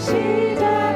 시작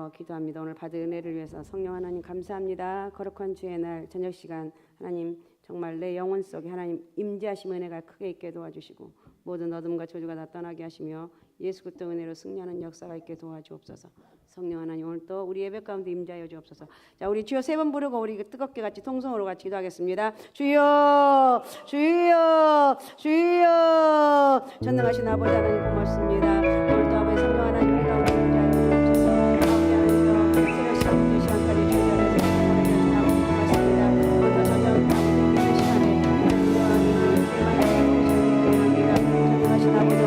위해서 기도합니다. 오늘 받은 은혜를 위해서 성령 하나님 감사합니다. 거룩한 주의 날 저녁 시간 하나님 정말 내 영혼 속에 하나님 임재하심 은혜가 크게 있게 도와주시고 모든 어둠과 저주가 다 떠나게 하시며 예수 그리스도 은혜로 승리하는 역사가 있게 도와주옵소서. 성령 하나님 오늘 또 우리 예배 가운데 임재하여 주옵소서. 자, 우리 주여 세 번 부르고 우리 뜨겁게 같이 통성으로 같이 기도하겠습니다. 주여 주여 주여. 전능하신 아버지 하나님 고맙습니다. 오늘 또 아버지 성령 하나님 우리 가운데 임재하여 주옵소서. 아버지 하나님께서 새벽 시간부터 시간까지 주의 안에서 기도하게 하신 아버지 고맙습니다. 오늘 또 저녁 아버지 이 시간에 전능하신 아버지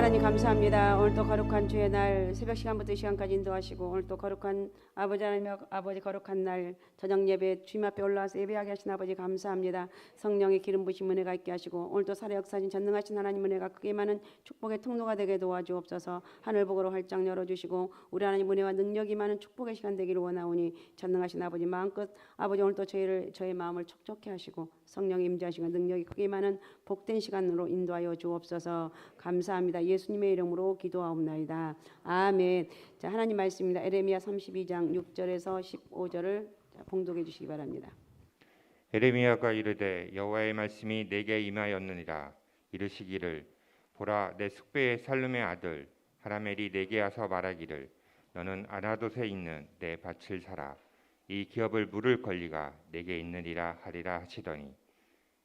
오늘 감사합니다. 오늘 또 거룩한 주의 날 새벽 시간부터 이 시간까지 인도하시고 오늘 또 거룩한 아버지 하나님 아버지 거룩한 날 저녁 예배 주님 앞에 올라와서 예배하게 하신 아버지 감사합니다. 성령의 기름 부으심 은혜가 있게 하시고 오늘 또 살아 역사하신 전능하신 하나님 은혜가 크게 많은 축복의 통로가 되게 도와주옵소서. 하늘 보고로 활짝 열어주시고 우리 하나님 은혜와 능력이 많은 축복의 시간 되기를 원하오니 전능하신 아버지 마음껏 아버지 오늘 또 저의 마음을 촉촉해 하시고 성령의 임재하시고 능력이 크게 많은 복된 시간으로 인도하여 주옵소서. 감사합니다. 예수님의 이름으로 기도하옵나이다. 아멘. 자, 하나님 말씀입니다. 에레미야 32장 6절에서 15절을 봉독해 주시기 바랍니다. 에레미야가 이르되 여호와의 말씀이 내게 임하였느니라. 이르시기를 보라 내 숙배의 살룸의 아들 하라멜이 내게 와서 말하기를 너는 아나돗에 있는 내 밭을 사라. 이 기업을 물을 권리가 내게 있느니라 하리라 하시더니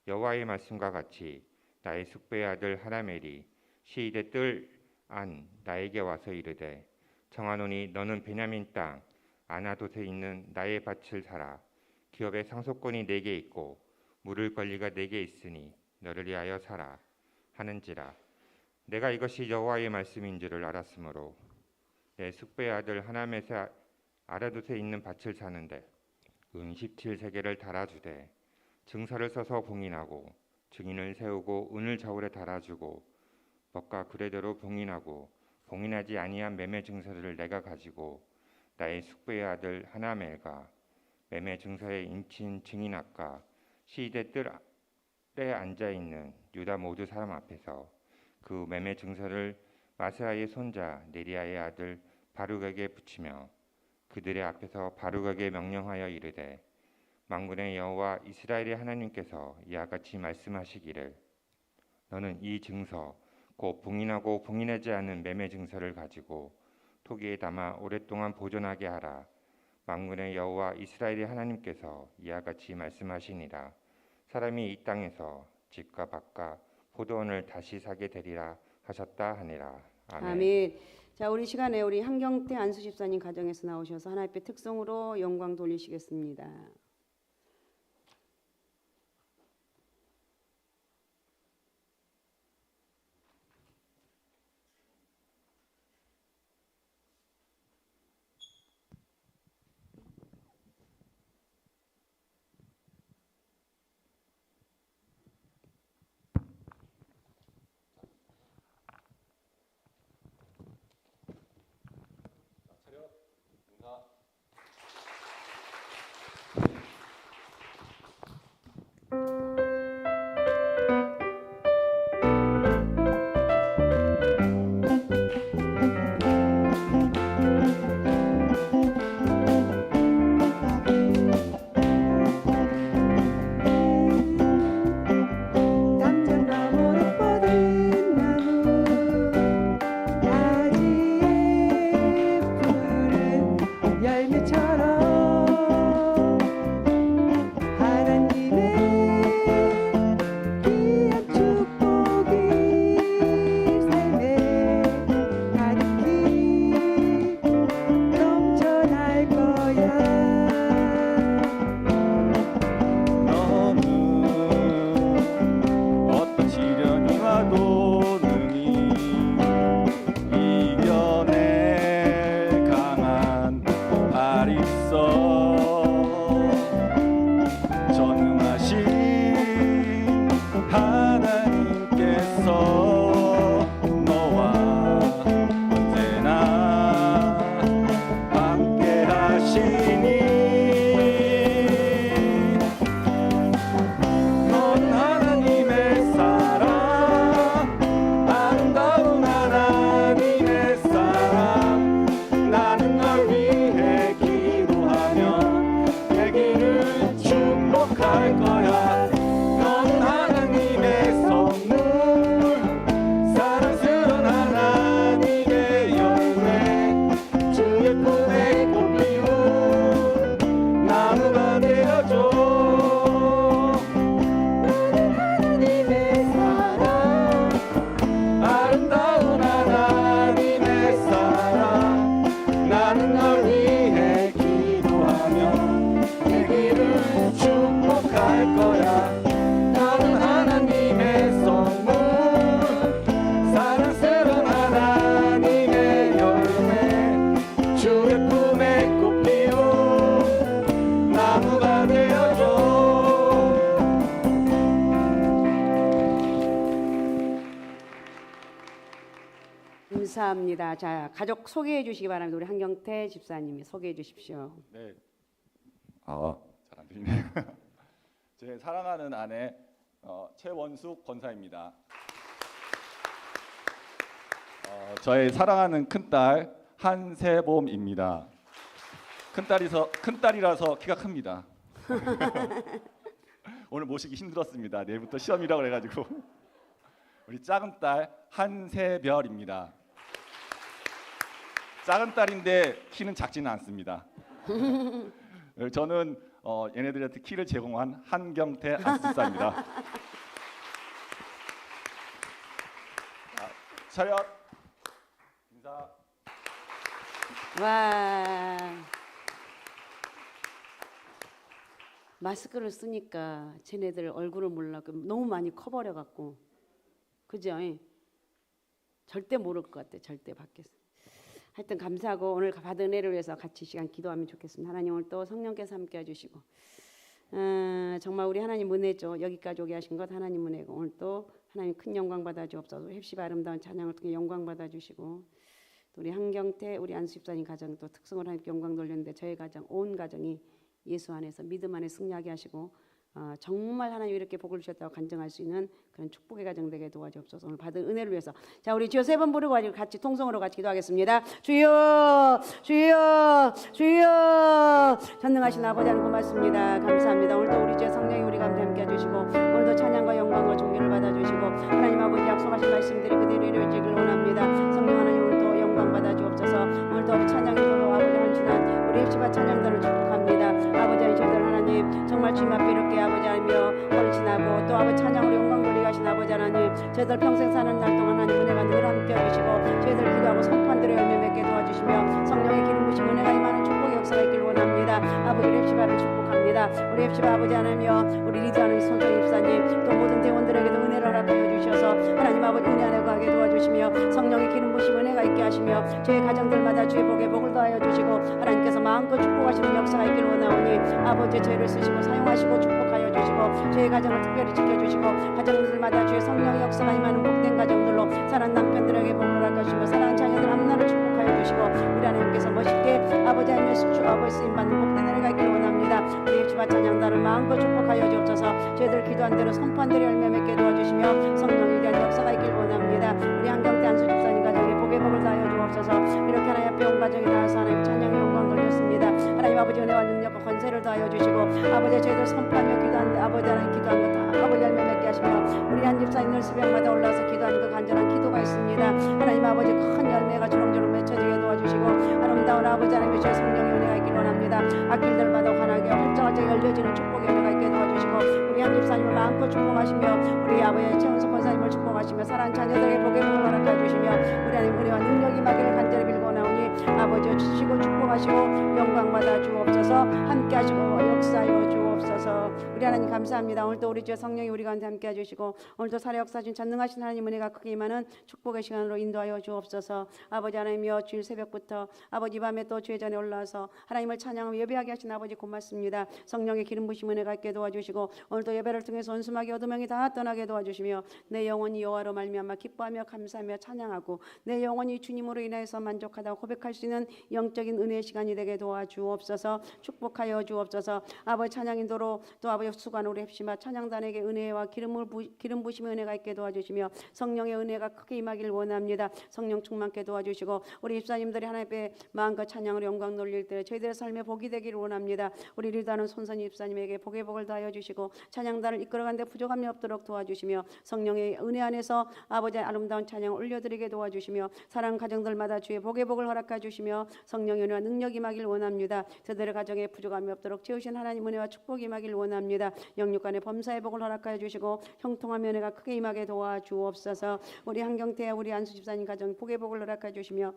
여호와의 말씀과 같이 나의 숙배의 아들 하라멜이 시이데 뜰 안 나에게 와서 이르되 청하노니 너는 베냐민 땅 아나돗에 있는 나의 밭을 사라. 기업의 상속권이 내게 있고 물을 권리가 내게 있으니 너를 위하여 사라 하는지라. 내가 이것이 여호와의 말씀인 줄을 알았으므로 내 숙배의 아들 하라멜의 아나돗에 있는 밭을 사는데 은 17세겔을 달아주되 증서를 써서 봉인하고 증인을 세우고 은을 저울에 달아주고 법과 규례대로 봉인하고 봉인하지 아니한 매매 증서를 내가 가지고 나의 숙배의 아들 하라멜과 매매 증서에 인친 증인학과 시이데 뜰에 앉아 있는 유다 모두 사람 앞에서 그 매매 증서를 마세아의 손자 네리야의 아들 바룩에게 붙이며 그들의 앞에서 바룩에게 명령하여 이르되 만군의 여호와 이스라엘의 하나님께서 이와 같이 말씀하시기를 너는 이 증서 곧 봉인하고 봉인하지 않은 매매 증서를 가지고 토기에 담아 오랫동안 보존하게 하라. 만군의 여호와 이스라엘의 하나님께서 이와 같이 말씀하시니라. 사람이 이 땅에서 집과 밭과 포도원을 다시 사게 되리라 하셨다 하니라. 아멘. 아멘. 자, 우리 시간에 우리 한경태 안수 집사님 가정에서 나오셔서 하나님 앞에 특송으로 영광 돌리시겠습니다. 감사합니다. 자, 가족 소개해 주시기 바랍니다. 우리 한경태 집사님이 소개해 주십시오. 네. 잘 안 들리네요. 제 사랑하는 아내 최원숙 권사입니다. 저의 사랑하는 큰딸 한세봄입니다. 큰딸이라서 키가 큽니다. 오늘 모시기 힘들었습니다. 내일부터 시험이라고 그래가지고. 우리 작은 딸 한세별입니다. 작은 딸인데 키는 작지는 않습니다. 저는 얘네들한테 키를 제공한 한경태 안수사입니다. 차렷 인사. 와. 마스크를 쓰니까 쟤네들 얼굴을 몰라. 너무 많이 커버려 갖고. 그죠? 절대 모를 것 같아. 절대 밖에서. 하여튼 감사하고 오늘 받은 은혜를 위해서 같이 시간 기도하면 좋겠습니다. 하나님 오늘 또 성령께서 함께 해주시고 정말 우리 하나님 은혜죠. 여기까지 오게 하신 것 하나님 은혜고 오늘 또 하나님 큰 영광 받아주옵소서. 헵시바 아름다운 찬양을 통해 영광 받아주시고 또 우리 한경태 우리 안수 집사님 가정 또 특성을 하나님께 영광 돌렸는데 저희 가정 온 가정이 예수 안에서 믿음 안에 승리하게 하시고 정말 하나님 이렇게 복을 주셨다고 간증할 수 있는 그런 축복의 가정 되게 도와주옵소서. 오늘 받은 은혜를 위해서 자 우리 주여 세 번 부르고 같이 통성으로 같이 기도하겠습니다. 주여 주여 주여 전능하신 아버지 하나님 고맙습니다. 감사합니다. 오늘도 우리 주의 성령이 우리 가운데 함께 해주시고 오늘도 찬양과 영광과 존귀를 받아주시고 하나님 아버지 약속하신 말씀들이 그대로 이루어지길 원합니다. 성령 하나님 오늘도 영광 받아주옵소서. 오늘도 찬양이 도로 아버지 헌신한 우리 헵시바 찬양단을 축복합니다. 아버지 저희들 하나님 정말 주님 앞에 이렇게 아버지 하며 헌신하고 또 아버지 찬양으로 영광 돌리게 하신 아버지 하나님 저희들 평생 사는 날 동안 하나님 은혜가 늘 함께 해주시고 저희들 기도하고 성판들의 열매 맺게 도와주시며 성령의 기름 부으심 은혜가 임하는 축복의 역사가 있길 원합니다. 아버지 우리 헵시바를 축복합니다. 우리 헵시바 아버지 하나님이여 우리 리드하는 손정희 집사님 또 모든 대원들에게도 은혜를 허락하여 주셔서 하나님 아버지 은혜 안에 거하게 도와주시며 성령의 기름 부으심 은혜가 있게 하시며 저희 가정들마다 주의 복에 복을 더하여 주시고 하나님께서 마음껏 축복하시는 역사가 있길 원하오니 아버지 저희를 쓰시고 사용하시고 축복하여 주시고 저희 가정을 특별히 지켜주시고 가정들마다 주의 성령의 역사가 임하는 복된 가정들로 사랑하는 남편들에게 복을 허락하시며 사랑하는 자녀들 앞날을 축복하여 주시고 우리 하나님께서 멋있게 아버지 하나님의 수주 아버지 쓰임받는 복된 은혜가 있길 원합니다. 우리 헵시바 찬양단을 마음껏 축복하여 주옵소서. 저희들 기도한 대로 선판들의 열매 맺게 도와주시며 성령에 대한 역사가 있길 원합니다. 우리 한경태 안수 집사님 가정에 복의 복을 다하여 주옵소서. 이렇게 하나님 앞에 온 가정이 다해서 하나님 찬양의 영광 돌렸습니다. 하나님 아버지 은혜와 능력과 권세를 다하여 주시고 아버지 저희들 선포하며 기도하는데 아버지 하나님 기도한 거 다 아버지 열매 맺게 하시며 우리 한 집사님 늘 새벽마다 올라와서 기도하는 그 간절한 기도가 있습니다. 하나님 아버지 큰 열매가 주렁주렁 맺혀지게 도와주시고 아름다운 아버지 하나님의 주의 성령의 은혜가 있길 원합니다. 앞길들마다 환하게 활짝활짝 열려지는 축복의 은혜가 있게 도와주시고 우리 한 집사님을 마음껏 축복하시며 우리 아버지 최원석 권사님을 축복하시며 사랑하는 자녀들에게 복의 복을 허락해 주시며 우리 하나님 은혜와 능력이 임하기를 간절히 빌고 나오니 아버지 주시고 축복하시고 영광 받아 주옵소서. 함께 하시고 역사하여 주옵소서. 우리 하나님 감사합니다. 오늘도 우리 주의 성령이 우리 가운데 함께 해주시고 오늘도 살아 역사하신 전능하신 하나님 은혜가 크게 임하는 축복의 시간으로 인도하여 주옵소서. 아버지 하나님이여 주일 새벽부터 아버지 밤에 또 주의 전에 올라와서 하나님을 찬양하며 예배하게 하신 아버지 고맙습니다. 성령의 기름 부으심 은혜가 있게 도와주시고 오늘도 예배를 통해서 온수마귀 어두명이 다 떠나게 도와주시며 내 영혼이 여호와로 말미암아 기뻐하며 감사하며 찬양하고 내 영혼이 주님으로 인하여서 만족하다고 고백할 수 있는 영적인 은혜의 시간이 되게 도와주옵소서. 축복하여 주옵소서. 아버지 찬양 인도로 또 아버지 수관 우리 헵시바 찬양단에게 은혜와 기름 부으심의 은혜가 있게 도와주시며 성령의 은혜가 크게 임하길 원합니다. 성령 충만케 도와주시고 우리 집사님들이 하나님의 마음과 찬양으로 영광 돌릴 때 저희들의 삶에 복이 되기를 원합니다. 우리 리더하는 손선희 집사님에게 복의 복을 다하여 주시고 찬양단을 이끌어가는 데 부족함이 없도록 도와주시며 성령의 은혜 안에서 아버지의 아름다운 찬양을 올려드리게 도와주시며 사랑하는 가정들마다 주의 복의 복을 허락해 주시며 성령의 은혜와 능력이 임하길 원합니다. 저들의 가정에 부족함이 없도록 채우신 하나님 은혜와 축복이 임하길 원합니다. 영육간의 범사의 복을 허락하여 주시고 형통한 은혜가 크게 임하게 도와주옵소서. 우리 한경태 우리 안수 집사님 가정 복의 복을 허락하여 주시며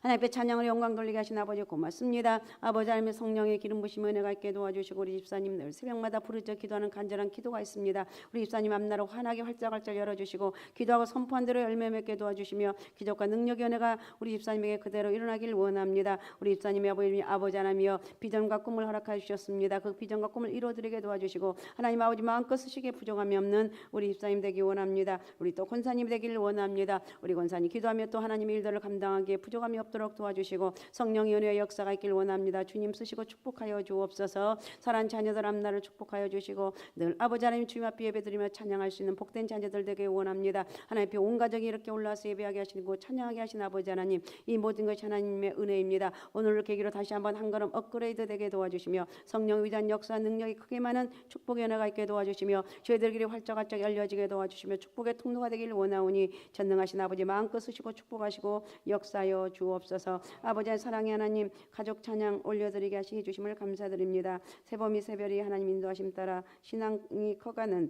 하나님 앞에 찬양을 영광 돌리게 하신 아버지 고맙습니다. 아버지 하나님의 성령의 기름 부심 은혜가 있게 도와주시고 우리 집사님 늘 새벽마다 부르짖어 기도하는 간절한 기도가 있습니다. 우리 집사님 앞날을 환하게 활짝활짝 열어주시고 기도하고 선포한 대로 열매 맺게 도와주시며 기적과 능력의 은혜가 우리 집사님에게 그대로 일어나길 원합니다. 우리 집사님의 아버지 하나님이여 비전과 꿈을 허락하여 주셨습니다. 그 비전과 꿈을 이루어드리게 도와주시고 하나님 아버지 마음껏 쓰시기에 부족함이 없는 우리 집사님 되기 원합니다. 우리 또 권사님 되기를 원합니다. 우리 권사님 기도하며 또 하나님의 일들을 감당하기에 부족함이 없도록 도와주시고 성령의 은혜의 역사가 있길 원합니다. 주님 쓰시고 축복하여 주옵소서. 사랑하는 자녀들 앞날을 축복하여 주시고 늘 아버지 하나님 주님 앞에 예배드리며 찬양할 수 있는 복된 자녀들 되게 원합니다. 하나님 앞에 온 가정이 이렇게 올라와서 예배하게 하시고 찬양하게 하신 아버지 하나님 이 모든 것이 하나님의 은혜입니다. 오늘을 계기로 다시 한번 한 걸음 업그레이드 되게 도와주시며 성령의 위대한 역사 능력이 크게 많은 축복의 은혜가 있게 도와주시며 저희들 길이 활짝활짝 열려지게 도와주시며 축복의 통로가 되기를 원하오니 전능하신 아버지 마음껏 쓰시고 축복하시고 역사여 주옵소서. 아버지의 사랑의 하나님 가족 찬양 올려드리게 하시게 주심을 감사드립니다. 새봄이 새별이 하나님 인도하심 따라 신앙이 커가는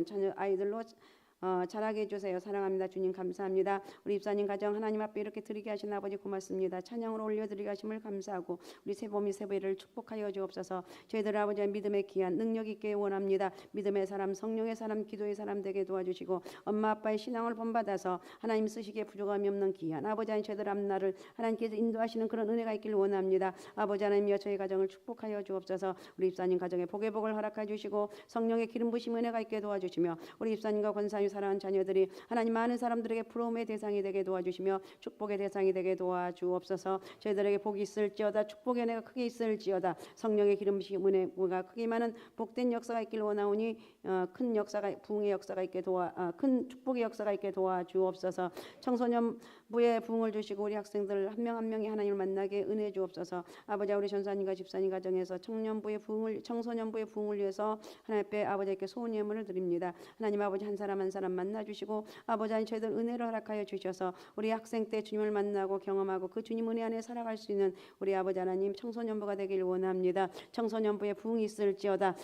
자녀 아이들로 자라게 해주세요. 사랑합니다. 주님 감사합니다. 우리 입사님 가정 하나님 앞에 이렇게 드리게 하신 아버지 고맙습니다. 찬양으로 올려드리게 하심을 감사하고 우리 새봄이 새별을 축복하여 주옵소서. 저희들 아버지의 믿음의 귀한 능력 있게 원합니다. 믿음의 사람 성령의 사람 기도의 사람 되게 도와주시고 엄마 아빠의 신앙을 본받아서 하나님 쓰시기에 부족함이 없는 귀한 아버지 하나님 저희들 앞날을 하나님께서 인도하시는 그런 은혜가 있기를 원합니다. 아버지 하나님이여 저희 가정을 축복하여 주옵소서. 우리 입사님 가정에 복의 복을 허락해 주시고 성령의 기름 부심 은혜가 있게 도와주시며 우리 입사님과 권사님 사랑하는 자녀들이 하나님 많은 사람들에게 부러움의 대상이 되게 도와주시며 축복의 대상이 되게 도와주옵소서. 저희들에게 복이 있을지어다 축복의 은혜가 크게 있을지어다 성령의 기름 부심 은혜가 크게 많은 복된 역사가 있길 원하오니 큰 역사가 부흥의 역사가 있게 큰 축복의 역사가 있게 도와주옵소서. 청소년부의 부흥을 주시고 우리 학생들 한 명 한 명이 하나님을 만나게 은혜 주옵소서. 아버지 우리 전사님과 집사님 가정에서 청소년부의 부흥을 위해서 하나님 앞에 아버지께 소원 예물을 드립니다. 하나님 아버지 한 사람 한 사람 만나 주시고 아버지 하나님 저희들 은혜를 허락하여 주셔서 우리 학생 때 주님을 만나고 경험하고 그 주님 은혜 안에 살아갈 수 있는 우리 아버지 하나님 청소년부가 되길 원합니다. 청소년부의 부흥이 있을지어다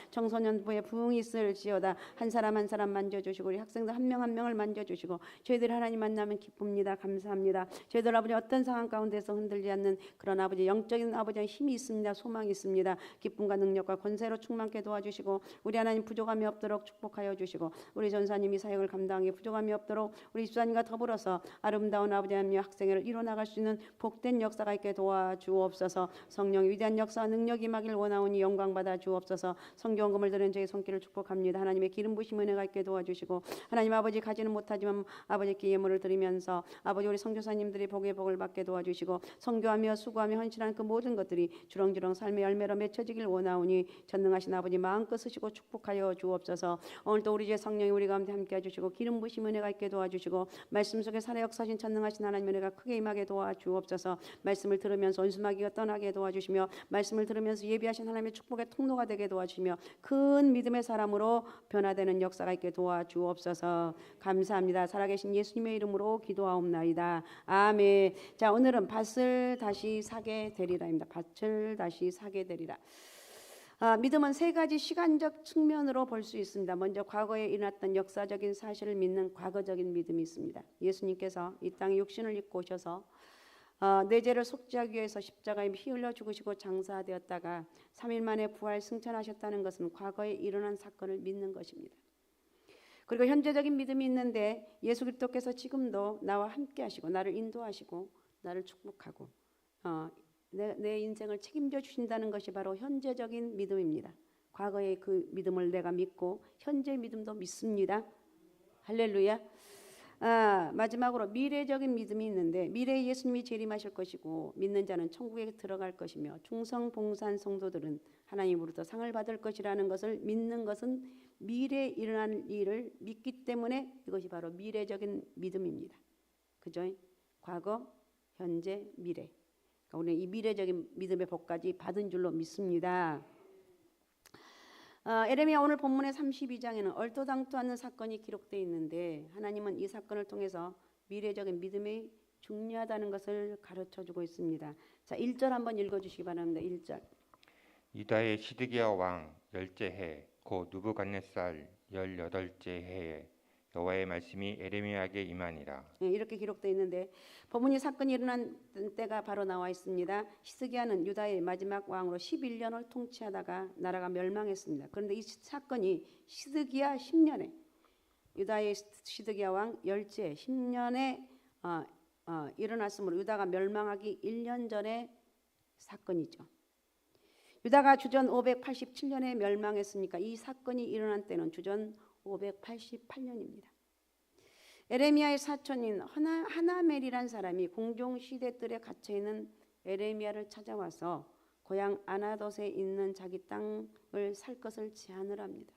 한 사람 한 사람 만져주시고 우리 학생들 한 명 한 명을 만져주시고 저희들 하나님 만나면 기쁩니다. 감사합니다. 저희들 아버지 어떤 상황 가운데서 흔들리지 않는 그런 아버지 영적인 아버지의 힘이 있습니다. 소망이 있습니다. 기쁨과 능력과 권세로 충만케 도와주시고 우리 하나님 부족함이 없도록 축복하여 주시고 우리 전사님이 사역을 감당하기 부족함이 없도록 우리 집사님과 더불어서 아름다운 아버지 하나님의 학생회를 이뤄나갈 수 있는 복된 역사가 있게 도와주옵소서. 성령의 위대한 역사와 능력이 임하길 원하오니 영광받아 주옵소서. 성경금을 드는 저희 손길을 축복합니다. 하나님의 기름 부심 은혜가 있게 도와주시고 하나님 아버지 가지는 못하지만 아버지께 예물을 드리면서 아버지 우리 선교사님들이 복의 복을 받게 도와주시고 선교하며 수고하며 헌신하는 그 모든 것들이 주렁주렁 삶의 열매로 맺혀지길 원하오니 전능하신 아버지 마음껏 쓰시고 축복하여 주옵소서. 오늘도 우리 주 성령이 우리 가운데 함께 해주시고 기름 부심 은혜가 있게 도와주시고 말씀 속에 살아 역사하신 전능하신 하나님 은혜가 크게 임하게 도와주옵소서. 말씀을 들으면서 온수마귀가 떠나게 도와주시며 말씀을 들으면서 예비하신 하나님의 축복의 통로가 되게 도와주시며 큰 믿음의 사람으로 변화되는 역사가 있게 도와주옵소서. 감사합니다. 살아계신 예수님의 이름으로 기도하옵나이다. 아멘. 자, 오늘은 밭을 다시 사게 되리라입니다. 밭을 다시 사게 되리라. 믿음은 세 가지 시간적 측면으로 볼 수 있습니다. 먼저 과거에 일어났던 역사적인 사실을 믿는 과거적인 믿음이 있습니다. 예수님께서 이 땅에 육신을 입고 오셔서 내 죄를 속죄하기 위해서 십자가에 피 흘려 죽으시고 장사되었다가 3일 만에 부활 승천하셨다는 것은 과거에 일어난 사건을 믿는 것입니다. 그리고 현재적인 믿음이 있는데 예수 그리스도께서 지금도 나와 함께 하시고 나를 인도하시고 나를 축복하고 내 인생을 책임져 주신다는 것이 바로 현재적인 믿음입니다. 과거의 그 믿음을 내가 믿고 현재 믿음도 믿습니다. 할렐루야. 마지막으로 미래적인 믿음이 있는데 미래에 예수님이 재림하실 것이고 믿는 자는 천국에 들어갈 것이며 충성 봉사한 성도들은 하나님으로부터 상을 받을 것이라는 것을 믿는 것은 미래에 일어날 일을 믿기 때문에 이것이 바로 미래적인 믿음입니다. 그죠? 과거, 현재, 미래. 그러니까 우리는 이 미래적인 믿음의 복까지 받은 줄로 믿습니다. 에레미야 오늘 본문의 32장에는 얼토당토 않는 사건이 기록되어 있는데 하나님은 이 사건을 통해서 미래적인 믿음이 중요하다는 것을 가르쳐주고 있습니다. 자, 1절 한번 읽어주시기 바랍니다. 1절. 유다의 시드기야 왕 열째 해 곧 누부갓네살 18째 해에 여호와의 말씀이 에레미야에게 임하니라. 예, 이렇게 기록되어 있는데 본문이 사건이 일어난 때가 바로 나와 있습니다. 히스기야는 유다의 마지막 왕으로 11년을 통치하다가 나라가 멸망했습니다. 그런데 이 사건이 히스기야 10년에 유다의 히스기야 왕 열째 10년에 일어났으므로 유다가 멸망하기 1년 전의 사건이죠. 유다가 주전 587년에 멸망했으니까 이 사건이 일어난 때는 주전 588년입니다. 에레미야의 사촌인 하나멜이란 사람이 공종 시대들에 갇혀 있는 에레미야를 찾아와서 고향 아나돗에 있는 자기 땅을 살 것을 제안을 합니다.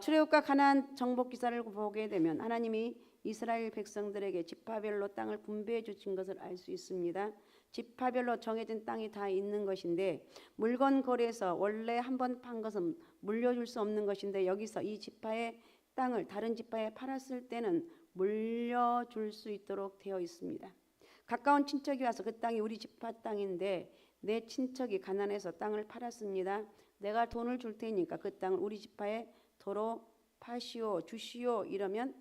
출애굽과 가나안 정복 기사를 보게 되면 하나님이 이스라엘 백성들에게 지파별로 땅을 분배해 주신 것을 알 수 있습니다. 지파별로 정해진 땅이 다 있는 것인데 물건 거래에서 원래 한번 판 것은 물려줄 수 없는 것인데 여기서 이 지파의 땅을 다른 지파에 팔았을 때는 물려줄 수 있도록 되어 있습니다. 가까운 친척이 와서 그 땅이 우리 지파 땅인데 내 친척이 가난해서 땅을 팔았습니다. 내가 돈을 줄 테니까 그 땅을 우리 지파에 도로 파시오 주시오 이러면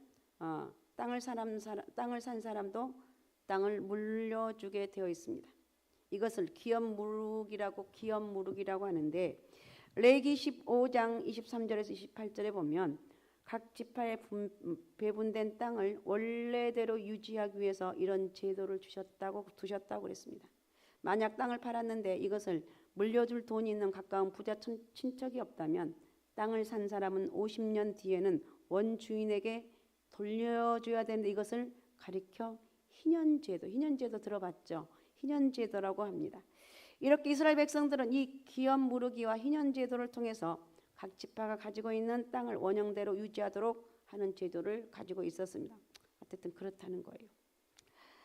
땅을 산 사람도 땅을 물려주게 되어 있습니다. 이것을 기업무룩이라고 하는데 레기 15장 23절에서 28절에 보면 각 지파에 배분된 땅을 원래대로 유지하기 위해서 이런 제도를 두셨다고 그랬습니다. 만약 땅을 팔았는데 이것을 물려줄 돈이 있는 가까운 부자 친척이 없다면 땅을 산 사람은 50년 뒤에는 원주인에게 돌려줘야 되는데 이것을 가리켜 희년제도 들어봤죠? 희년제도라고 합니다. 이렇게 이스라엘 백성들은 이 기업무르기와 희년제도를 통해서 각 지파가 가지고 있는 땅을 원형대로 유지하도록 하는 제도를 가지고 있었습니다. 어쨌든 그렇다는 거예요.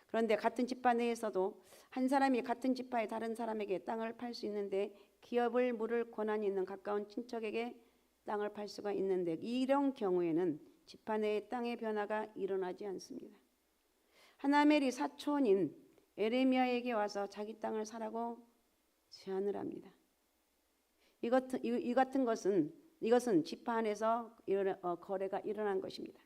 그런데 같은 지파 내에서도 한 사람이 같은 지파의 다른 사람에게 땅을 팔 수 있는데 기업을 물을 권한이 있는 가까운 친척에게 땅을 팔 수가 있는데 이런 경우에는 지파 내의 땅의 변화가 일어나지 않습니다. 하나멜이 사촌인 에레미야에게 와서 자기 땅을 사라고 제안을 합니다. 이것은 지파 안에서 거래가 일어난 것입니다.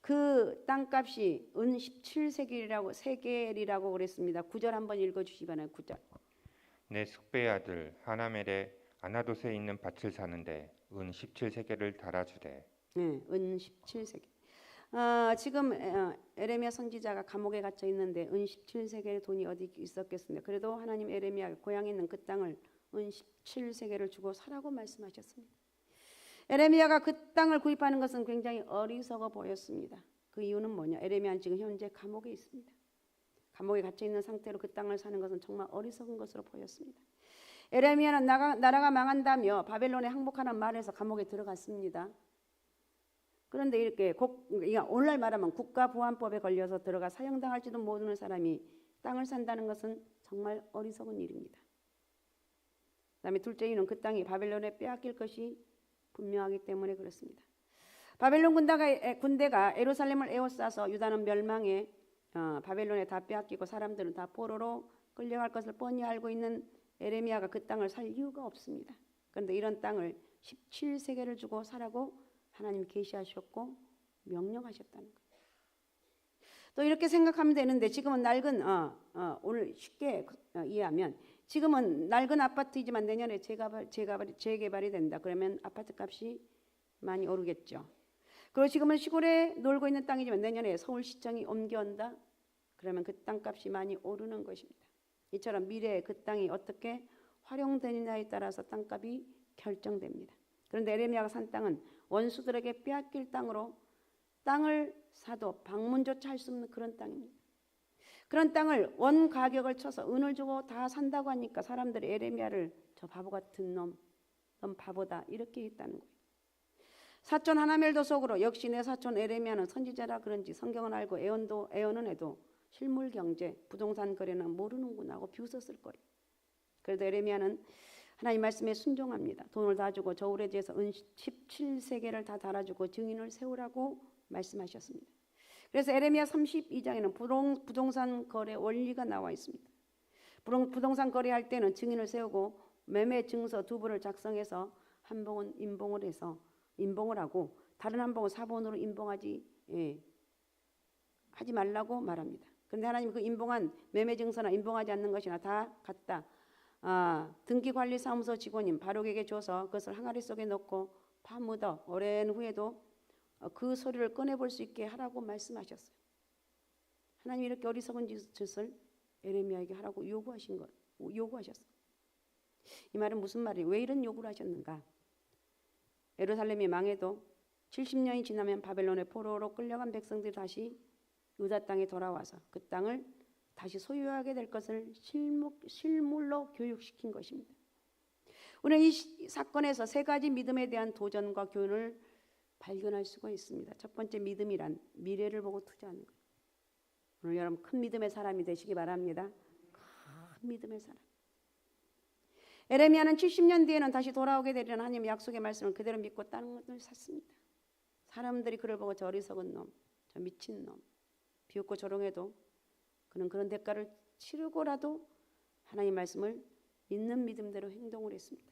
그 땅값이 은 17세겔이라고 그랬습니다. 9절 한번 읽어주시기 바랍니다. 9절. 내 숙배의 아들 하나멜의 아나돗에 있는 밭을 사는데 은 17세겔을 달아주되. 네, 은 17세겔. 지금 에레미야 선지자가 감옥에 갇혀 있는데 은 17세겔의 돈이 어디 있었겠습니까? 그래도 하나님 에레미야 고향에 있는 그 땅을 은 17세겔을 주고 사라고 말씀하셨습니다. 에레미야가 그 땅을 구입하는 것은 굉장히 어리석어 보였습니다. 그 이유는 뭐냐? 에레미야는 지금 현재 감옥에 있습니다. 감옥에 갇혀 있는 상태로 그 땅을 사는 것은 정말 어리석은 것으로 보였습니다. 에레미야는 나라가 망한다며 바벨론에 항복하는 말에서 감옥에 들어갔습니다. 그런데 이렇게 오늘날 말하면 국가보안법에 걸려서 들어가 사형당할지도 모르는 사람이 땅을 산다는 것은 정말 어리석은 일입니다. 그다음에 둘째 이유는 그 땅이 바벨론에 빼앗길 것이 분명하기 때문에 그렇습니다. 바벨론 군대가 예루살렘을 에워싸서 유다는 멸망해 바벨론에 다 빼앗기고 사람들은 다 포로로 끌려갈 것을 뻔히 알고 있는 에레미야가 그 땅을 살 이유가 없습니다. 그런데 이런 땅을 17세겔을 주고 사라고 하나님 계시하셨고 명령하셨다는 거예요. 또 이렇게 생각하면 되는데 지금은 오늘 쉽게 이해하면 지금은 낡은 아파트이지만 내년에 재개발이 된다. 그러면 아파트 값이 많이 오르겠죠. 그리고 지금은 시골에 놀고 있는 땅이지만 내년에 서울시청이 옮겨온다. 그러면 그 땅값이 많이 오르는 것입니다. 이처럼 미래에 그 땅이 어떻게 활용되느냐에 따라서 땅값이 결정됩니다. 그런데 에레미야가 산 땅은 원수들에게 빼앗길 땅으로 땅을 사도 방문조차 할 수 없는 그런 땅입니다. 그런 땅을 원 가격을 쳐서 은을 주고 다 산다고 하니까 사람들이 에레미야를 저 바보 같은 놈, 넌 바보다 이렇게 했다는 거예요. 사촌 하나멜도 속으로 역시 내 사촌 에레미야는 선지자라 그런지 성경은 알고 애언은 해도 실물 경제, 부동산 거래는 모르는구나 하고 비웃었을 거예요. 그래도 에레미야는 하나님 말씀에 순종합니다. 돈을 다 주고 저울에 재서 은 17세겔을 다 달아주고 증인을 세우라고 말씀하셨습니다. 그래서 에레미야 32장에는 부동산 거래 원리가 나와 있습니다. 부동산 거래할 때는 증인을 세우고 매매 증서 2부를 작성해서 한 봉은 인봉을 하고 다른 한 봉을 4번으로 인봉하지 하지 말라고 말합니다. 그런데 하나님 그 인봉한 매매 증서나 인봉하지 않는 것이나 다 같다. 등기관리사무소 직원인 바룩에게 줘서 그것을 항아리 속에 넣고 파묻어 오랜 후에도 그 소리를 꺼내볼 수 있게 하라고 말씀하셨어요. 하나님이 이렇게 어리석은 짓을 에레미야에게 하라고 요구하셨어요. 이 말은 무슨 말이에요? 왜 이런 요구를 하셨는가? 예루살렘이 망해도 70년이 지나면 바벨론의 포로로 끌려간 백성들이 다시 유다 땅에 돌아와서 그 땅을 다시 소유하게 될 것을 실물로 교육시킨 것입니다. 우리는 이 사건에서 세 가지 믿음에 대한 도전과 교훈을 발견할 수가 있습니다. 첫 번째 믿음이란 미래를 보고 투자하는 거예요. 오늘 여러분 큰 믿음의 사람이 되시기 바랍니다. 큰 믿음의 사람. 에레미야는 70년 뒤에는 다시 돌아오게 되리라는 하나님의 약속의 말씀을 그대로 믿고 땅을 샀습니다. 사람들이 그를 보고 저 어리석은 놈, 저 미친 놈, 비웃고 조롱해도 그는 그런 대가를 치르고라도 하나님 말씀을 믿는 믿음대로 행동을 했습니다.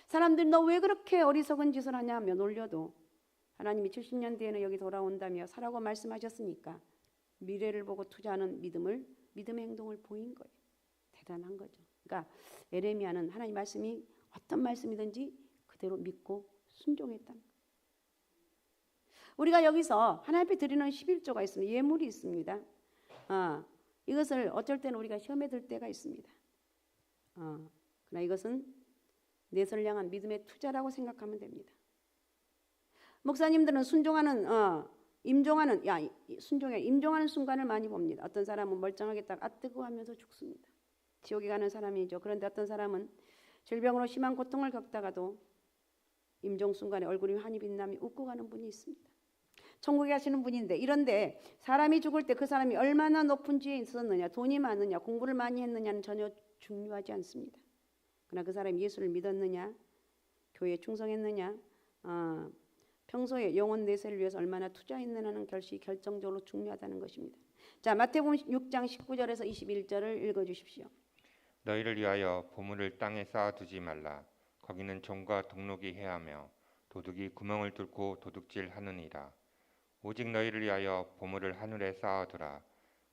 사람들이 너 왜 그렇게 어리석은 짓을 하냐며 놀려도 하나님이 70년 뒤에는 여기 돌아온다며 사라고 말씀하셨으니까 미래를 보고 투자하는 믿음의 행동을 보인 거예요. 대단한 거죠. 그러니까 에레미야는 하나님 말씀이 어떤 말씀이든지 그대로 믿고 순종했다는 거예요. 우리가 여기서 하나님 앞에 드리는 11조가 있습니다. 예물이 있습니다. 이것을 어쩔 때는 우리가 시험에 들 때가 있습니다. 그러나 이것은 내선을 향한 믿음의 투자라고 생각하면 됩니다. 목사님들은 임종하는 순간을 많이 봅니다. 어떤 사람은 멀쩡하게 딱 뜨고 하면서 죽습니다. 지옥에 가는 사람이죠. 그런데 어떤 사람은 질병으로 심한 고통을 겪다가도 임종 순간에 얼굴이 환히 빛나며 웃고 가는 분이 있습니다. 천국에 가시는 분인데 이런데 사람이 죽을 때 그 사람이 얼마나 높은 지에 있었느냐, 돈이 많느냐, 공부를 많이 했느냐는 전혀 중요하지 않습니다. 그러나 그 사람이 예수를 믿었느냐, 교회에 충성했느냐, 평소에 영혼 내세를 위해서 얼마나 투자했느냐는 것이 결정적으로 중요하다는 것입니다. 자, 마태복음 6장 19절에서 21절을 읽어주십시오. 너희를 위하여 보물을 땅에 쌓아두지 말라. 거기는 종과 독록이 해하며 도둑이 구멍을 뚫고 도둑질하느니라. 오직 너희를 위하여 보물을 하늘에 쌓아두라.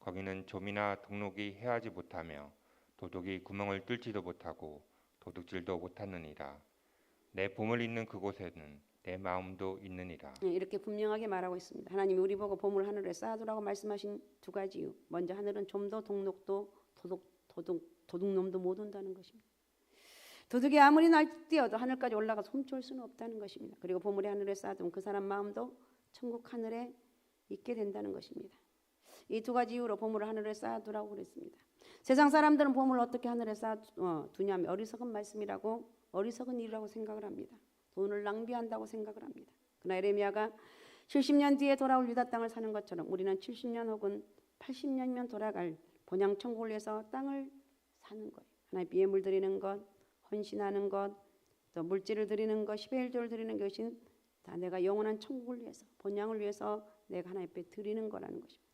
거기는 좀이나 독록이 해하지 못하며 도둑이 구멍을 뚫지도 못하고 도둑질도 못하느니라. 내 보물 있는 그곳에는 내 마음도 있느니라. 이렇게 분명하게 말하고 있습니다. 하나님이 우리 보고 보물 하늘에 쌓아두라고 말씀하신 두 가지 이유. 먼저 하늘은 좀도 독록도 도둑놈도 못 온다는 것입니다. 도둑이 아무리 날뛰어도 하늘까지 올라가서 훔쳐올 수는 없다는 것입니다. 그리고 보물이 하늘에 쌓아두면 그 사람 마음도 천국 하늘에 있게 된다는 것입니다. 이 두 가지 이유로 보물을 하늘에 쌓아두라고 그랬습니다. 세상 사람들은 보물을 어떻게 하늘에 쌓아두냐면 어리석은 말씀이라고, 어리석은 일이라고 생각을 합니다. 돈을 낭비한다고 생각을 합니다. 그러나 에레미야가 70년 뒤에 돌아올 유다 땅을 사는 것처럼 우리는 70년 혹은 80년이면 돌아갈 본향 천국을 위해서 땅을 사는 거예요. 하나님 예물 드리는 것, 헌신하는 것, 또 물질을 드리는 것, 10의 1조를 드리는 것이 다 내가 영원한 천국을 위해서, 본향을 위해서 내가 하나님 앞에 드리는 거라는 것입니다.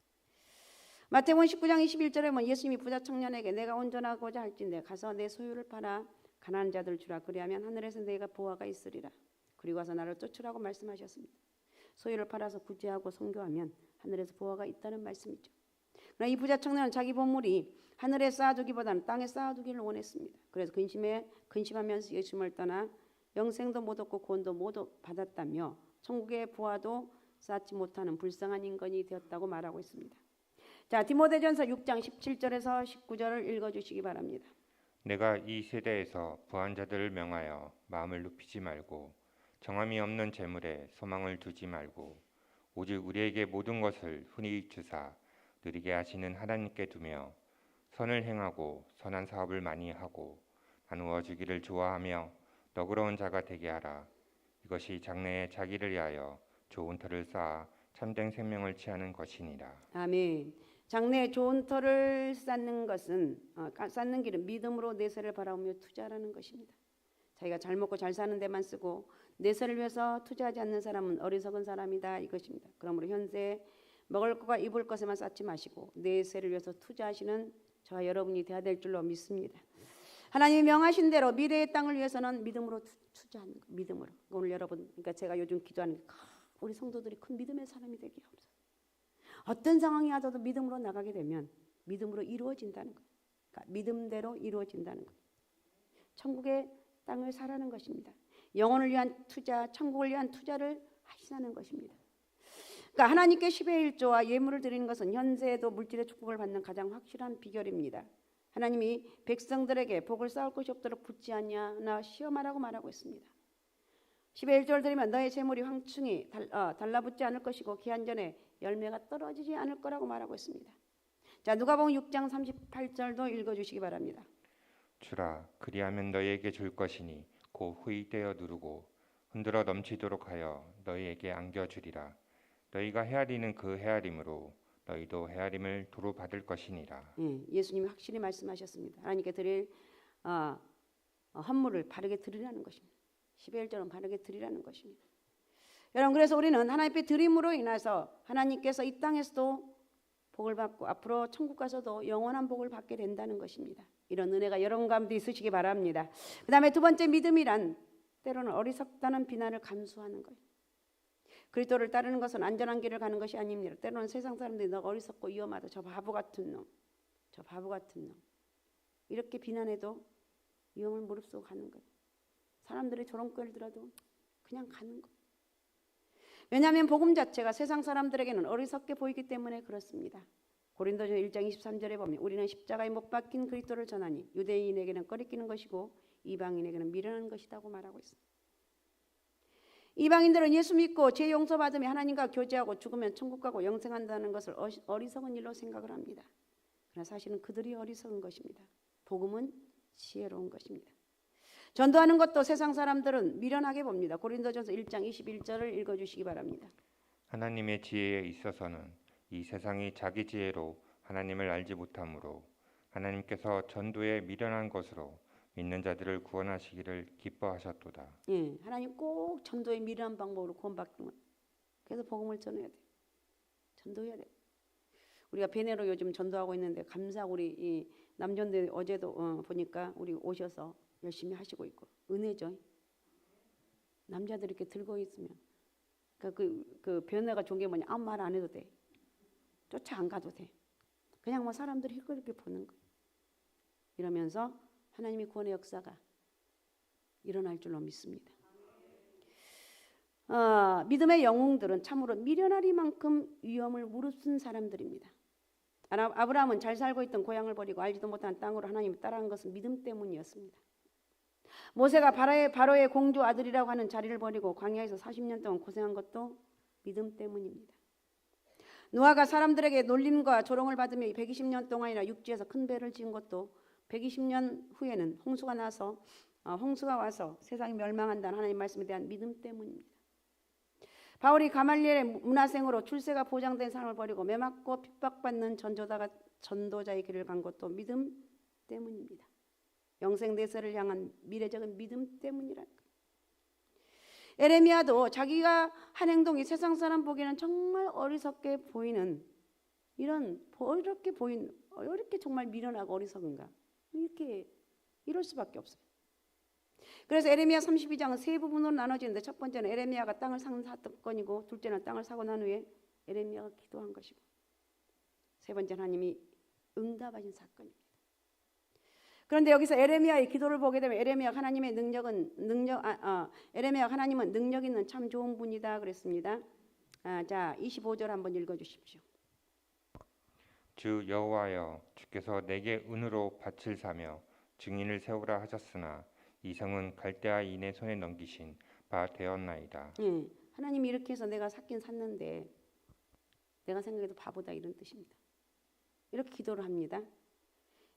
마태복음 19장 21절에 보면 예수님이 부자 청년에게 내가 온전하고자 할진대 가서 내 소유를 팔아 가난한 자들 주라. 그리하면 하늘에서 내가 보화가 있으리라. 그리고 와서 나를 쫓으라고 말씀하셨습니다. 소유를 팔아서 구제하고 선교하면 하늘에서 보화가 있다는 말씀이죠. 그러나 이 부자 청년은 자기 보물이 하늘에 쌓아두기보다는 땅에 쌓아두기를 원했습니다. 그래서 근심하면서 예수님을 떠나 영생도 못 얻고 구원도 못 받았다며 천국의 보화도 쌓지 못하는 불쌍한 인간이 되었다고 말하고 있습니다. 자, 디모데전서 6장 17절에서 19절을 읽어주시기 바랍니다. 내가 이 세대에서 부한 자들을 명하여 마음을 눕히지 말고 정함이 없는 재물에 소망을 두지 말고 오직 우리에게 모든 것을 흔히 주사 느리게 하시는 하나님께 두며 선을 행하고 선한 사업을 많이 하고 나누어 주기를 좋아하며 너그러운 자가 되게 하라. 이것이 장래에 자기를 위하여 좋은 터를 쌓아 참된 생명을 취하는 것이니라. 아멘. 장래에 좋은 터를 쌓는 것은 쌓는 길은 믿음으로 내세를 바라보며 투자라는 것입니다. 자기가 잘 먹고 잘 사는 데만 쓰고 내세를 위해서 투자하지 않는 사람은 어리석은 사람이다 이것입니다. 그러므로 현재 먹을 것과 입을 것에만 쌓지 마시고 내세를 위해서 투자하시는 저와 여러분이 되어야 될 줄로 믿습니다. 하나님이 명하신 대로 미래의 땅을 위해서는 믿음으로 투자하는 거, 믿음으로. 오늘 여러분, 그러니까 제가 요즘 기도하는 게 우리 성도들이 큰 믿음의 사람이 되게 하옵소서. 어떤 상황이 와도 믿음으로 나가게 되면 믿음으로 이루어진다는 거예요. 그러니까 믿음대로 이루어진다는 거예요. 천국의 땅을 사라는 것입니다. 영혼을 위한 투자, 천국을 위한 투자를 하시라는 것입니다. 그러니까 하나님께 10의 1조와 예물을 드리는 것은 현세에도 물질의 축복을 받는 가장 확실한 비결입니다. 하나님이 백성들에게 복을 쌓을 것이 없도록 붙지 않냐 시험하라고 말하고 있습니다. 10의 1조를 드리면 너의 재물이 황충이 달라붙지 않을 것이고 기한 전에 열매가 떨어지지 않을 거라고 말하고 있습니다. 자, 누가복음 6장 38절도 읽어주시기 바랍니다. 주라 그리하면 너희에게 줄 것이니 곧 후이되어 누르고 흔들어 넘치도록 하여 너희에게 안겨주리라. 너희가 헤아리는 그 헤아림으로 너희도 헤아림을 도로 받을 것이니라. 예수님이 확실히 말씀하셨습니다. 하나님께 드릴 헌물을 바르게 드리라는 것입니다. 10의 1조는 바르게 드리라는 것입니다. 여러분, 그래서 우리는 하나님께 드림으로 인해서 하나님께서 이 땅에서도 복을 받고 앞으로 천국 가서도 영원한 복을 받게 된다는 것입니다. 이런 은혜가 여러분 가운데 있으시기 바랍니다. 그 다음에 두 번째, 믿음이란 때로는 어리석다는 비난을 감수하는 거예요. 그리스도를 따르는 것은 안전한 길을 가는 것이 아닙니다. 때로는 세상 사람들이 너 어리석고 위험하다, 저 바보 같은 놈, 저 바보 같은 놈, 이렇게 비난해도 위험을 무릅쓰고 가는 거예요. 사람들이 조롱거리를 들어도 그냥 가는 거예요. 왜냐하면 복음 자체가 세상 사람들에게는 어리석게 보이기 때문에 그렇습니다. 고린도전 1장 23절에 보면 우리는 십자가에 못 박힌 그리스도를 전하니 유대인에게는 꺼리끼는 것이고 이방인에게는 미련한 것이라고 말하고 있습니다. 이방인들은 예수 믿고 죄 용서받으며 하나님과 교제하고 죽으면 천국 가고 영생한다는 것을 어리석은 일로 생각을 합니다. 그러나 사실은 그들이 어리석은 것입니다. 복음은 지혜로운 것입니다. 전도하는 것도 세상 사람들은 미련하게 봅니다. 고린도전서 1장 21절을 읽어주시기 바랍니다. 하나님의 지혜에 있어서는 이 세상이 자기 지혜로 하나님을 알지 못하므로 하나님께서 전도에 미련한 것으로 믿는 자들을 구원하시기를 기뻐하셨도다. 하나님 꼭 전도에 미련한 방법으로 구원받는 것. 그래서 복음을 전해야 돼. 전도해야 돼. 우리가 베네로 요즘 전도하고 있는데 감사하고 우리 이 남전대 어제도 보니까 우리 오셔서 열심히 하시고 있고 은혜죠. 남자들이 이렇게 들고 있으면 그 변화가 좋은 게 뭐냐, 아무 말 안 해도 돼. 쫓아 안 가도 돼. 그냥 뭐 사람들이 이렇게 보는 거. 이러면서 하나님의 구원의 역사가 일어날 줄로 믿습니다. 믿음의 영웅들은 참으로 미련하리만큼 위험을 무릅쓴 사람들입니다. 아브라함은 잘 살고 있던 고향을 버리고 알지도 못한 땅으로 하나님을 따라간 것은 믿음 때문이었습니다. 모세가 바로의 공주 아들이라고 하는 자리를 버리고 광야에서 40년 동안 고생한 것도 믿음 때문입니다. 노아가 사람들에게 놀림과 조롱을 받으며 120년 동안이나 육지에서 큰 배를 지은 것도 120년 후에는 홍수가 와서 세상이 멸망한다는 하나님의 말씀에 대한 믿음 때문입니다. 바울이 가말리엘의 문화생으로 출세가 보장된 삶을 버리고 매맞고 핍박받는 전도자의 길을 간 것도 믿음 때문입니다. 영생 내세를 향한 미래적인 믿음 때문이라는 거예요. 에레미야도 자기가 한 행동이 세상 사람 보기에는 정말 어리석게 보이는 이렇게 정말 미련하고 어리석은가, 이럴 수밖에 없어요. 그래서 에레미야 32장은 세 부분으로 나눠지는데 첫 번째는 에레미야가 땅을 산 사건이고, 둘째는 땅을 사고 난 후에 에레미야가 기도한 것이고, 세 번째는 하나님이 응답하신 사건입니다. 그런데 여기서 에레미야의 기도를 보게 되면 에레미야가 하나님은 능력 있는 참 좋은 분이다 그랬습니다. 자, 25절 한번 읽어주십시오. 주 여호와여, 주께서 내게 은으로 밭을 사며 증인을 세우라 하셨으나 이 성은 갈대아인의 손에 넘기신 바 되었나이다. 하나님이 이렇게 해서 내가 샀긴 샀는데 내가 생각해도 바보다, 이런 뜻입니다. 이렇게 기도를 합니다.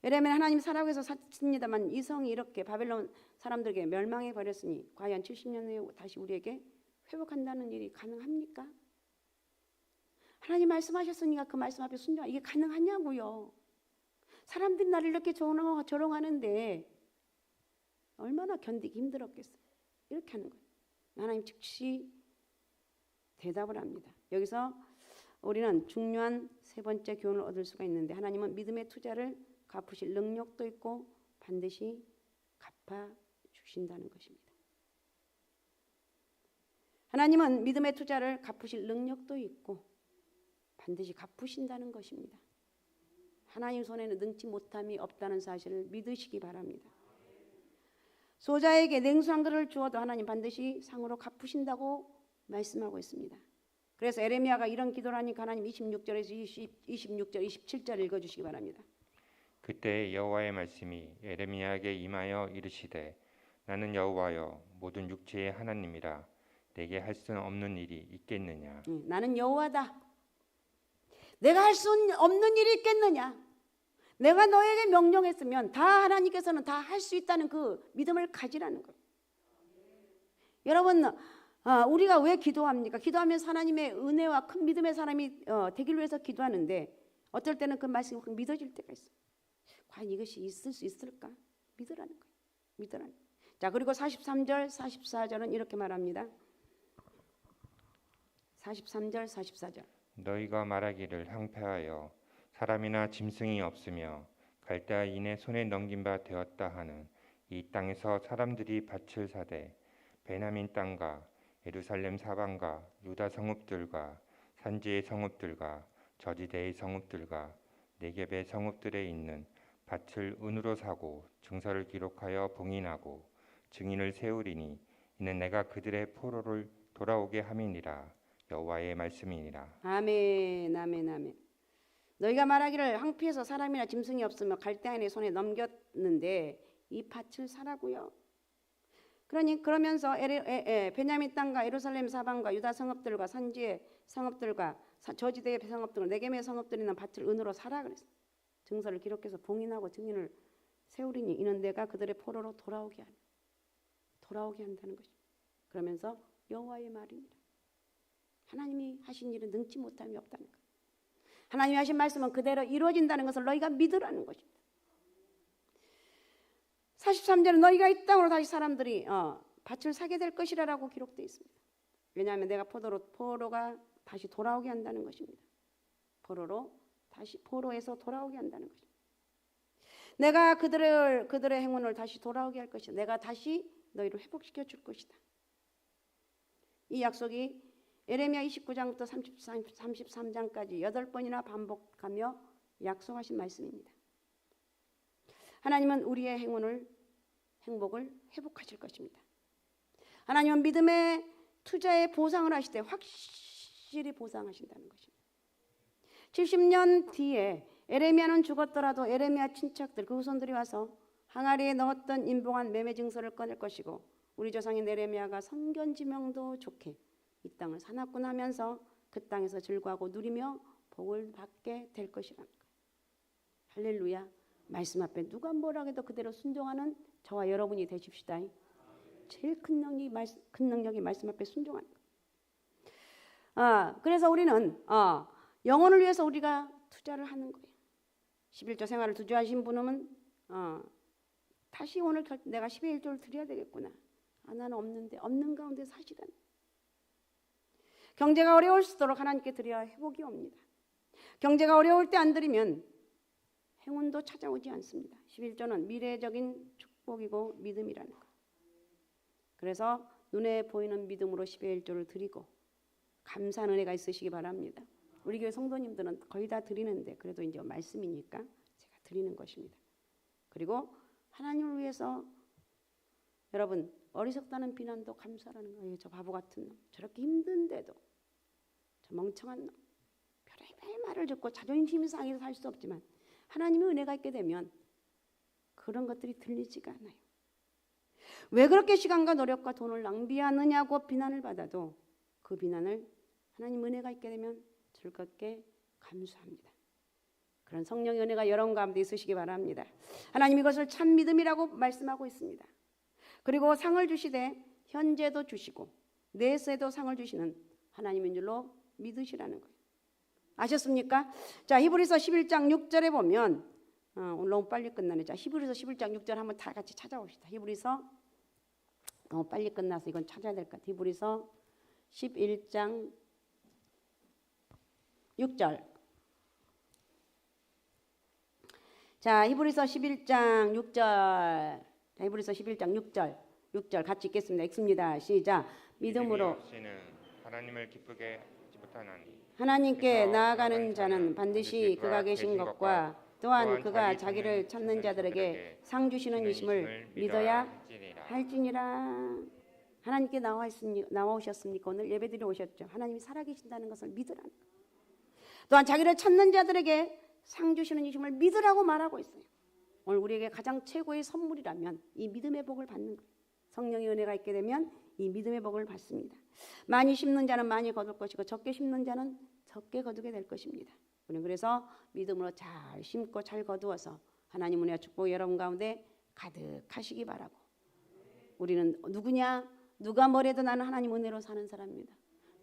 에레미야는 하나님 사라고 해서 샀습니다만 이 성이 이렇게 바벨론 사람들에게 멸망해 버렸으니 과연 70년 후에 다시 우리에게 회복한다는 일이 가능합니까? 하나님 말씀하셨으니까 그 말씀 앞에 순종하, 이게 가능하냐고요. 사람들이 나를 이렇게 조롱하는데 얼마나 견디기 힘들었겠어요. 이렇게 하는 거예요. 하나님 즉시 대답을 합니다. 여기서 우리는 중요한 세 번째 교훈을 얻을 수가 있는데, 하나님은 믿음의 투자를 갚으실 능력도 있고 반드시 갚아주신다는 것입니다. 하나님은 믿음의 투자를 갚으실 능력도 있고 반드시 갚으신다는 것입니다. 하나님 손에는 능치 못함이 없다는 사실을 믿으시기 바랍니다. 소자에게 냉수 한 그릇을 주어도 하나님 반드시 상으로 갚으신다고 말씀하고 있습니다. 그래서 에레미야가 이런 기도를 하니까 하나님 26절에서 26절, 27절 읽어주시기 바랍니다. 그때 여호와의 말씀이 에레미야에게 임하여 이르시되 나는 여호와여 모든 육체의 하나님이라 내게 할 수 없는 일이 있겠느냐. 나는 여호와다. 내가 할 수 없는 일이 있겠느냐. 내가 너에게 명령했으면 다 하나님께서는 다 할 수 있다는 그 믿음을 가지라는 거예요. 여러분 우리가 왜 기도합니까? 기도하면서 하나님의 은혜와 큰 믿음의 사람이 되기를 위해서 기도하는데 어떨 때는 그 말씀이 확 믿어질 때가 있어요. 과연 이것이 있을 수 있을까? 믿으라는 거예요. 믿으라는 거예요. 자, 그리고 43절 44절은 이렇게 말합니다. 43절 44절 너희가 말하기를 항폐하여 사람이나 짐승이 없으며 갈대아인의 손에 넘긴 바 되었다 하는 이 땅에서 사람들이 밭을 사되 베냐민 땅과 예루살렘 사방과 유다 성읍들과 산지의 성읍들과 저지대의 성읍들과 네겝의 성읍들에 있는 밭을 은으로 사고 증서를 기록하여 봉인하고 증인을 세우리니 이는 내가 그들의 포로를 돌아오게 함이니라. 여호와의 말씀이니라. 아멘 아멘 아멘. 너희가 말하기를 항피해서 사람이나 짐승이 없으며 갈대아인의 손에 넘겼는데 이 밭을 사라고요. 그러면서 베냐민 땅과 예루살렘 사방과 유다 성읍들과 산지의 성읍들과 저지대의 성읍들과 네겝의 성읍들이 있는 밭을 은으로 사라 그랬어요. 증서를 기록해서 봉인하고 증인을 세우리니 이는 내가 그들의 포로로 돌아오게 한다는 것입니다. 그러면서 여호와의 말이니라. 하나님이 하신 일은 능치 못함이 없다는 것. 하나님이 하신 말씀은 그대로 이루어진다는 것을 너희가 믿으라는 것입니다. 43절은 너희가 이 땅으로 다시 사람들이 밭을 사게 될 것이라고 기록되어 있습니다. 왜냐하면 내가 포로가 다시 돌아오게 한다는 것입니다. 포로에서 돌아오게 한다는 것입니다. 내가 그들의 행운을 다시 돌아오게 할 것이다. 내가 다시 너희를 회복시켜 줄 것이다. 이 약속이 에레미야 29장부터 33장까지 8번이나 반복하며 약속하신 말씀입니다. 하나님은 우리의 행복을 회복하실 것입니다. 하나님은 믿음의 투자에 보상을 하실 때 확실히 보상하신다는 것입니다. 70년 뒤에 에레미야는 죽었더라도 에레미야 친척들 그 후손들이 와서 항아리에 넣었던 인봉한 매매 증서를 꺼낼 것이고 우리 조상인 에레미야가 성견지명도 좋게 이 땅을 사납고 나면서 그 땅에서 즐거워하고 누리며 복을 받게 될 것이라는 거예요. 할렐루야. 말씀 앞에 누가 뭐라 해도 그대로 순종하는 저와 여러분이 되십시다. 제일 큰 능력이 말씀 앞에 순종하는 거예요. 그래서 우리는 영혼을 위해서 우리가 투자를 하는 거예요. 11조 생활을 투자하신 분은 다시 오늘 내가 12일 1조를 드려야 되겠구나. 나는 없는데 없는 가운데 사시다니. 경제가 어려울수록 하나님께 드려야 회복이 옵니다. 경제가 어려울 때 안 드리면 행운도 찾아오지 않습니다. 11조는 미래적인 축복이고 믿음이라는 거. 그래서 눈에 보이는 믿음으로 12일 1조를 드리고 감사한 은혜가 있으시기 바랍니다. 우리 교회 성도님들은 거의 다 드리는데 그래도 이제 말씀이니까 제가 드리는 것입니다. 그리고 하나님을 위해서 여러분 어리석다는 비난도 감사라는 거예요. 저 바보 같은 놈 저렇게 힘든데도 저 멍청한 놈 별의별 말을 듣고 자존심이 상해서 살 수 없지만 하나님의 은혜가 있게 되면 그런 것들이 들리지가 않아요. 왜 그렇게 시간과 노력과 돈을 낭비하느냐고 비난을 받아도 그 비난을 하나님 은혜가 있게 되면 즐겁게 감수합니다. 그런 성령의 은혜가 여러분 가운데 있으시기 바랍니다. 하나님 이것을 참 믿음이라고 말씀하고 있습니다. 그리고 상을 주시되 현재도 주시고 내세도 상을 주시는 하나님인 줄로 믿으시라는 거예요. 아셨습니까? 자, 히브리서 11장 6절에 보면 오늘 너무 빨리 끝나네. 자, 히브리서 11장 6절 한번 다 같이 찾아봅시다. 히브리서 너무 빨리 끝나서 이건 찾아야 될 것 같아요. 히브리서 11장 6절. 자, 히브리서 11장 6절. 자, 히브리서 11장 6절 같이 읽겠습니다. 읽습니다. 시작. 믿음으로 없이는 하나님을 기쁘게 하지 못하나니 하나님께 그래서 나아가는 자는 반드시 그가 계신 것과 또한 그가 자기 자기를 찾는 자들에게 상 주시는 이심을 믿어야 할지니라. 하나님께 나오셨습니까? 오늘 예배드려 오셨죠. 하나님이 살아계신다는 것을 믿으라는 것. 또한 자기를 찾는 자들에게 상 주시는 이심을 믿으라고 말하고 있어요. 오늘 우리에게 가장 최고의 선물이라면 이 믿음의 복을 받는 거예요. 성령의 은혜가 있게 되면 이 믿음의 복을 받습니다. 많이 심는 자는 많이 거둘 것이고 적게 심는 자는 적게 거두게 될 것입니다. 우리는 그래서 믿음으로 잘 심고 잘 거두어서 하나님 은혜와 축복이 여러분 가운데 가득하시기 바라고. 우리는 누구냐? 누가 뭐래도 나는 하나님 은혜로 사는 사람입니다.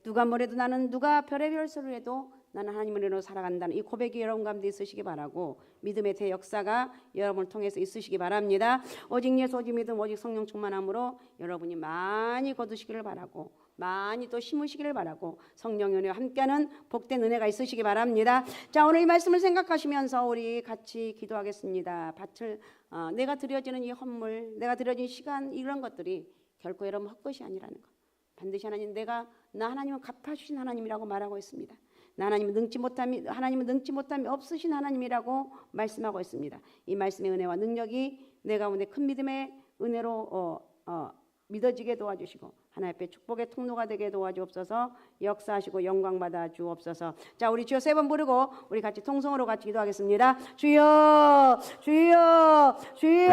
누가 뭐래도 나는 누가 별의별 소리를 해도 나는 하나님 은혜로 살아간다는 이 고백이 여러분 가운데 있으시기 바라고 믿음의 대역사가 여러분을 통해서 있으시기 바랍니다. 오직 예수 오직 믿음 오직 성령 충만함으로 여러분이 많이 거두시기를 바라고 많이 또 심으시기를 바라고 성령의 은혜와 함께하는 복된 은혜가 있으시기 바랍니다. 자, 오늘 이 말씀을 생각하시면서 우리 같이 기도하겠습니다. 밭을 내가 드려지는 이 헌물, 내가 드려진 시간 이런 것들이 결코 여러분 헛것이 아니라는 것. 반드시 나 하나님은 갚아주신 하나님이라고 말하고 있습니다. 하나님은 능치 못함이 없으신 하나님이라고 말씀하고 있습니다. 이 말씀의 은혜와 능력이 내 가운데 큰 믿음의 은혜로 믿어지게 도와주시고 하나님 앞에 축복의 통로가 되게 도와주옵소서. 역사하시고 영광 받아 주옵소서. 자, 우리 주여 세 번 부르고 우리 같이 통성으로 같이 기도하겠습니다. 주여 주여 주여.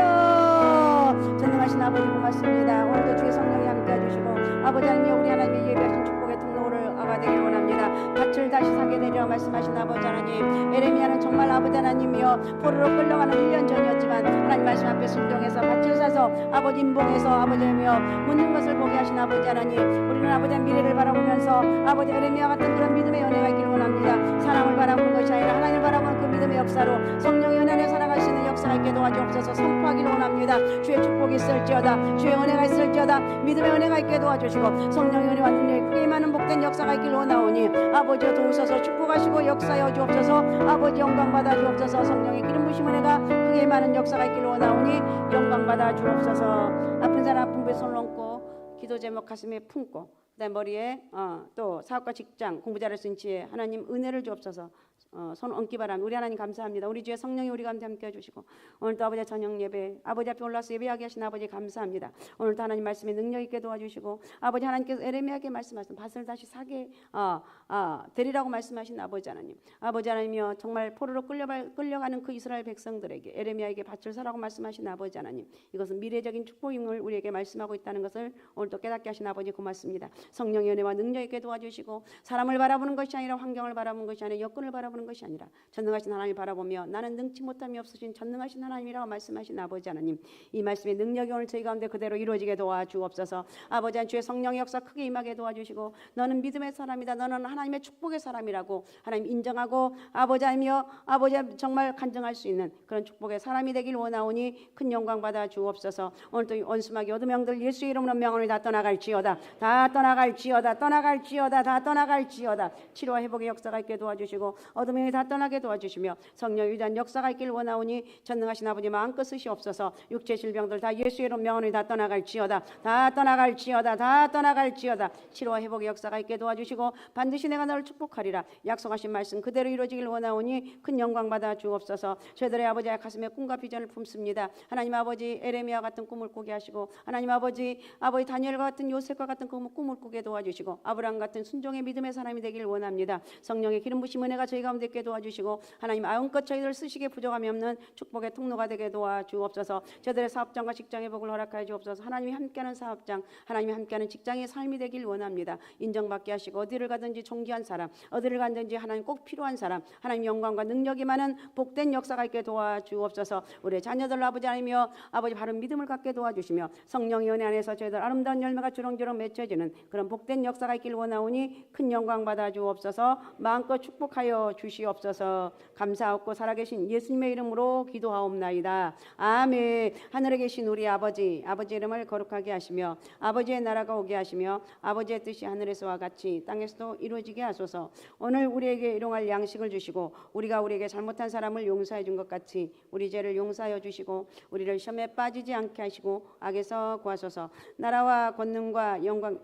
전능하신 아버지 고맙습니다. 오늘도 주의 성령이 함께 해주시고 아버지 하나님 우리 하나님의 예비하신 축복의 통로를 되길 원합니다. 밭을 다시 사게 되리라 말씀하신 아버지 하나님, 에레미야는 정말 아버지 하나님이여 포로로 끌려가는 1년 전이었지만 하나님 말씀 앞에 순종해서 밭을 사서 아버지 인봉해서 아버지며 묻는 것을 보게 하신 아버지 하나님, 우리는 아버지의 미래를 바라보면서 아버지 에레미야 같은 그런 믿음의 은혜가 있기를 원합니다. 사람을 바라보는 것이 아니라 하나님을 바라보는 그 믿음의 역사로 성령의 은혜 안에 살아갈 수 있는 역사가 있게 도와주옵소서. 선포하기를 원합니다. 주의 축복이 있을지어다, 주의 은혜가 있을지어다, 믿음의 은혜가 있게 도와주시고 성령의 은혜와 능력이 크게 임하는 복된 역사가 있기를 원하오니 아버지여 도우소서. 축복하시고 역사여 주옵소서. 아버지 영광 받아 주옵소서. 성령의 기름 부으심 은혜가 크게 임하는 역사가 있기를 원하오니 영광 받아 주옵소서. 아픈 사람 아픈 부에 손 얹고 기도 제목 가슴에 품고 그다음 머리에 또 사업과 직장 공부 잘할 수 있는 지혜 하나님 은혜를 주옵소서. 손 얹기 바랍니다. 우리 하나님 감사합니다. 우리 주의 성령이 우리 가운데 함께 해주시고 오늘도 아버지 저녁 예배 아버지 앞에 올라서 예배하게 하신 아버지 감사합니다. 오늘도 하나님 말씀에 능력 있게 도와주시고 아버지 하나님께서 에레미야에게 말씀하신 밭을 다시 사게 되리라고 말씀하신 아버지 하나님, 아버지 하나님이여 정말 포로로 끌려가는 그 이스라엘 백성들에게 에레미야에게 밭을 사라고 말씀하신 아버지 하나님, 이것은 미래적인 축복임을 우리에게 말씀하고 있다는 것을 오늘도 깨닫게 하신 아버지 고맙습니다. 성령의 은혜와 능력 있게 도와주시고 사람을 바라보는 것이 아니라 환경을 바라보는 것이 아니라 여건을 바라보는 것이 아니라 전능하신 하나님을 바라보며 나는 능치 못함이 없으신 전능하신 하나님이라고 말씀하신 아버지 하나님, 이 말씀의 능력이 오늘 저희 가운데 그대로 이루어지게 도와주옵소서. 아버지 하나님 주의 성령의 역사 크게 임하게 도와주시고 너는 믿음의 사람이다, 너는 하나님의 축복의 사람이라고 하나님 인정하고 아버지 하나님이여 아버지 정말 간증할 수 있는 그런 축복의 사람이 되길 원하오니 큰 영광 받아 주옵소서. 오늘도 원수마귀 어둠의 영들 예수 이름으로 명하노니 다 떠나갈지어다, 다 떠나갈지어다, 떠나갈지어다, 다 떠나갈지어다. 치료와 회복의 역사가 있게 도와주시고 어둠의 영이 다 떠나게 도와주시며 성령의 위대한 역사가 있길 원하오니 전능하신 아버지 마음껏 쓰시옵소서. 육체 질병들 다 예수 이름 명하노니 다 떠나갈지어다, 다 떠나갈지어다, 다 떠나갈지어다. 치료와 회복의 역사가 있게 도와주시고 반드시 내가 너를 축복하리라 약속하신 말씀 그대로 이루어지길 원하오니 큰 영광 받아 주옵소서. 저희들의 아버지의 가슴에 꿈과 비전을 품습니다. 하나님 아버지 에레미야 같은 꿈을 꾸게 하시고 하나님 아버지 다니엘과 같은 요셉과 같은 꿈을 꾸게 도와주시고 아브라함 같은 순종의 믿음의 사람이 되길 원합니다. 성령의 기름 부으심 은혜가 저희 가운데 있게 도와주시고 하나님 마음껏 저희들 쓰시기에 부족함이 없는 축복의 통로가 되게 도와주옵소서. 저들의 사업장과 직장의 복을 허락하여 주옵소서. 하나님이 함께하는 사업장, 하나님이 함께하는 직장의 삶이 되길 원합니다. 인정받게 하시고 어디를 가든지 존귀한 사람, 어디를 가든지 하나님 꼭 필요한 사람, 하나님 영광과 능력이 많은 복된 역사가 있게 도와주옵소서. 우리의 자녀들 아버지 하나님이여 아버지 바른 믿음을 갖게 도와주시며 성령의 은혜 안에서 저희들 아름다운 열매가 주렁주렁 맺혀지는 그런 복된 역사가 있길 원하오니 큰 영광 받아 주옵소서. 마음껏 축복하여 주시옵소서. 감사하고 살아계신 예수님의 이름으로 기도하옵나이다. 아멘. 하늘에 계신 우리 아버지 이름을 거룩하게 하시며 아버지의 나라가 오게 하시며 아버지의 뜻이 하늘에서와 같이 땅에서도 이루어지게 하소서. 오늘 우리에게 일용할 양식을 주시고 우리가 우리에게 잘못한 사람을 용서해 준 것 같이 우리 죄를 용서하여 주시고 우리를 시험에 빠지지 않게 하시고 악에서 구하소서. 나라와 권능과 영광